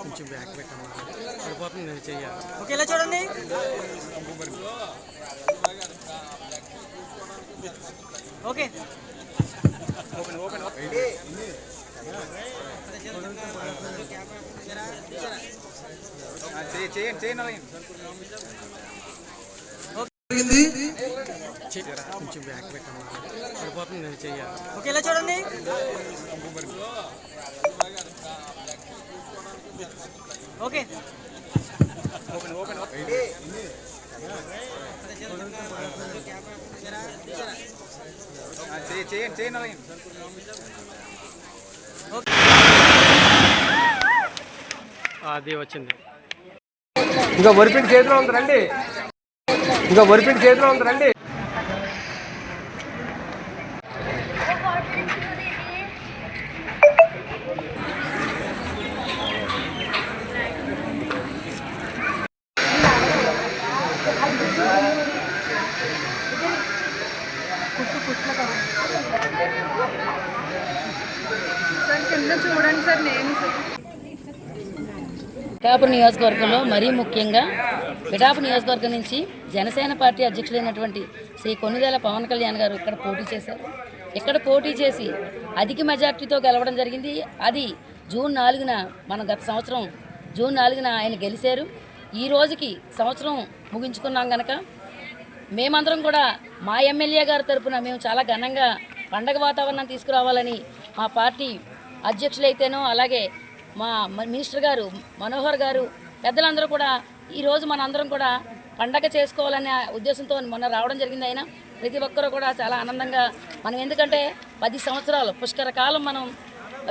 కొంచెం బ్యాక్ పెట్టాలి నేను చెయ్యాలి. ఓకే, ఇలా చూడండి. ఓకే, కొంచెం బ్యాక్ పెట్టాలి నేను చెయ్యాలి. ఓకే, ఇలా చూడండి. ఓకే, అది వచ్చింది. ఇంకా వరిపిండి చేతిలో ఉంది రండి. ఇంకా వరిపిండి చేతిలో ఉంది రండి. చూడండి సార్, నేను పిఠాపురం నియోజకవర్గంలో మరీ ముఖ్యంగా పిఠాపురం నియోజకవర్గం నుంచి జనసేన పార్టీ అధ్యక్షులైనటువంటి శ్రీ కొన్నిదేల పవన్ కళ్యాణ్ గారు ఇక్కడ పోటీ చేశారు. ఇక్కడ పోటీ చేసి అధిక మెజార్టీతో గెలవడం జరిగింది. అది జూన్ 4న మనం గత సంవత్సరం జూన్ 4న ఆయన గెలిచారు. ఈ రోజుకి సంవత్సరం ముగించుకున్నాం కనుక మేమందరం కూడా మా ఎమ్మెల్యే గారి తరఫున మేము చాలా ఘనంగా పండగ వాతావరణం తీసుకురావాలని మా పార్టీ అధ్యక్షులైతేనో అలాగే మా మినిస్టర్ గారు మనోహర్ గారు పెద్దలందరూ కూడా ఈరోజు మనందరం కూడా పండగ చేసుకోవాలనే ఉద్దేశంతో మొన్న రావడం జరిగింది. అయినా ప్రతి ఒక్కరూ కూడా చాలా ఆనందంగా మనం ఎందుకంటే 10 సంవత్సరాలు పుష్కర కాలం మనం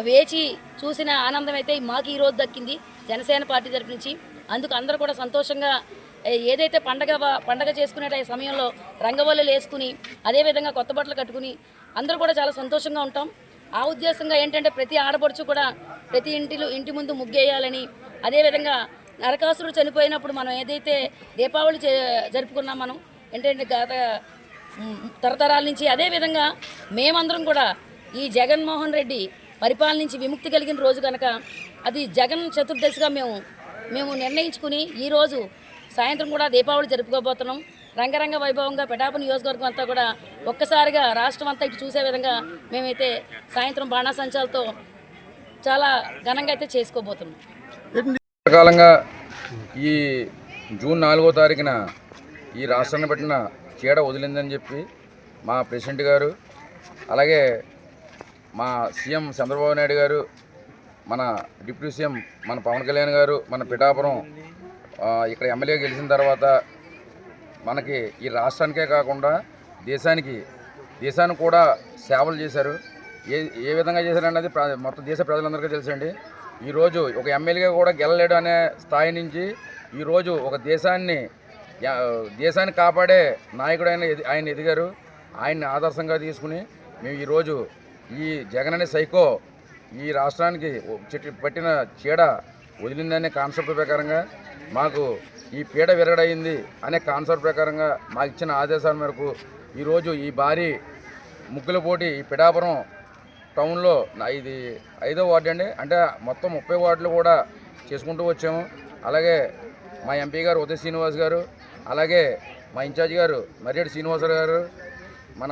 వేచి చూసిన ఆనందం అయితే మాకు ఈరోజు దక్కింది జనసేన పార్టీ తరఫు నుంచి. అందుకు అందరూ కూడా సంతోషంగా ఏదైతే పండగ చేసుకునే సమయంలో రంగవల్లులు వేసుకుని అదేవిధంగా కొత్త బట్టలు కట్టుకుని అందరూ కూడా చాలా సంతోషంగా ఉంటాం. ఆ ఉద్దేశంగా ఏంటంటే ప్రతి ఆడపడుచు కూడా ప్రతి ఇంటి ముందు ముగ్గేయాలని, అదేవిధంగా నరకాసురుడు చనిపోయినప్పుడు మనం ఏదైతే దీపావళి జరుపుకున్నాం మనం ఏంటంటే గత తరతరాల నుంచి, అదేవిధంగా మేమందరం కూడా ఈ జగన్మోహన్ రెడ్డి పరిపాలన నుంచి విముక్తి కలిగిన రోజు కనుక అది జగన్ చతుర్దశిగా మేము నిర్ణయించుకుని ఈరోజు సాయంత్రం కూడా దీపావళి జరుపుకోబోతున్నాం. రంగరంగ వైభవంగా పిఠాపురం నియోజకవర్గం అంతా కూడా ఒక్కసారిగా రాష్ట్రం అంతా ఇటు చూసే విధంగా మేమైతే సాయంత్రం బాణాసంచాలతో చాలా ఘనంగా అయితే చేసుకోబోతున్నాం. కాలంగా ఈ జూన్ 4వ తారీఖున ఈ రాష్ట్రాన్ని పెట్టిన చీడ వదిలిందని చెప్పి మా ప్రెసిడెంట్ గారు, అలాగే మా సీఎం చంద్రబాబు నాయుడు గారు, మన డిప్యూటీ సీఎం మన పవన్ కళ్యాణ్ గారు, మన పిఠాపురం ఇక్కడ ఎమ్మెల్యే గెలిచిన తర్వాత మనకి ఈ రాష్ట్రానికే కాకుండా దేశానికి కూడా సేవలు చేశారు. ఏ విధంగా చేశారన్నది మొత్తం దేశ ప్రజలందరికీ తెలుసండి. ఈరోజు ఒక ఎమ్మెల్యేగా కూడా గెలలేడు అనే స్థాయి నుంచి ఈరోజు ఒక దేశాన్ని కాపాడే నాయకుడు ఆయన ఎదిగారు. ఆయన్ని ఆదర్శంగా తీసుకుని మేము ఈరోజు ఈ జగన్ అనే సైకో ఈ రాష్ట్రానికి పట్టిన చీడ వదిలిందనే కాన్సెప్ట్ ప్రకారంగా మాకు ఈ పీడ విరగడయింది అనే కాన్సెప్ట్ ప్రకారంగా మాకు ఇచ్చిన ఆదేశాల మేరకు ఈరోజు ఈ భారీ ముగ్గుల పోటీ ఈ పిఠాపురం టౌన్లో ఇది 5వ వార్డు అండి. అంటే మొత్తం 30 వార్డులు కూడా చేసుకుంటూ వచ్చాము. అలాగే మా ఎంపీ గారు ఉదయ్ శ్రీనివాస్ గారు, అలాగే మా ఇన్ఛార్జి గారు మర్యాడి శ్రీనివాసరావు గారు, మన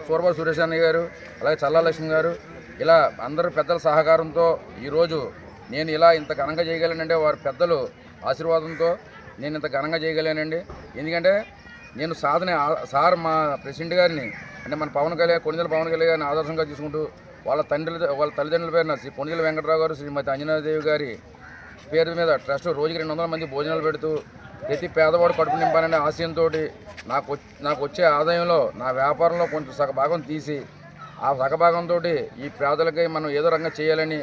సూరబా సురేష్ అన్నయ్య గారు, అలాగే చల్లా లక్ష్మి గారు, ఇలా అందరూ పెద్దల సహకారంతో ఈరోజు నేను ఇలా ఇంత ఘనంగా చేయగలనంటే వారి పెద్దలు ఆశీర్వాదంతో నేను ఇంత ఘనంగా చేయగలేనండి. ఎందుకంటే నేను సార్ మా ప్రెసిడెంట్ గారిని అంటే మన కొన్నిదేల పవన్ కళ్యాణ్ గారిని ఆదర్శంగా తీసుకుంటూ వాళ్ళ తల్లిదండ్రుల పేరున శ్రీ కొన్నిదేల వెంకటరావు గారు, శ్రీమతి అంజనాదేవి గారి పేరు మీద ట్రస్ట్ రోజుకి 200 మంది భోజనాలు పెడుతూ ప్రతి పేదవాడు కడుపు నింపాలనే ఆశయంతో నాకు వచ్చే ఆదాయంలో నా వ్యాపారంలో కొంచెం సగభాగం తీసి ఆ సగభాగంతో ఈ పేదలకి మనం ఏదో రకంగా చేయాలని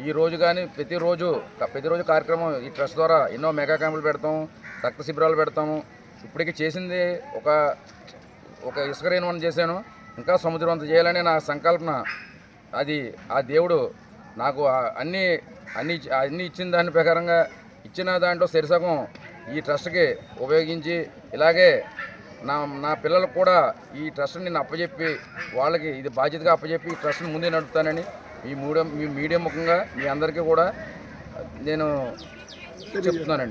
ఈరోజు కానీ ప్రతిరోజు కార్యక్రమం ఈ ట్రస్ట్ ద్వారా ఎన్నో మెగా క్యాంపులు పెడతాము, రక్త శిబిరాలు పెడతాము. ఇప్పటికీ చేసింది ఒక ఇసుక రేణువనం చేశాను, ఇంకా సముద్రవంతం చేయాలని నా సంకల్పన. అది ఆ దేవుడు నాకు అన్నీ ఇచ్చిన దాని ప్రకారంగా ఇచ్చిన దాంట్లో సరిసగం ఈ ట్రస్ట్కి ఉపయోగించి ఇలాగే నా పిల్లలకు కూడా ఈ ట్రస్ట్ని నేను అప్పచెప్పి వాళ్ళకి ఇది బాధ్యతగా అప్పచెప్పి ఈ ట్రస్ట్ని ముందే నడుపుతానని మీ మీడియా ముఖంగా మీ అందరికీ కూడా నేను చెప్తున్నానండి.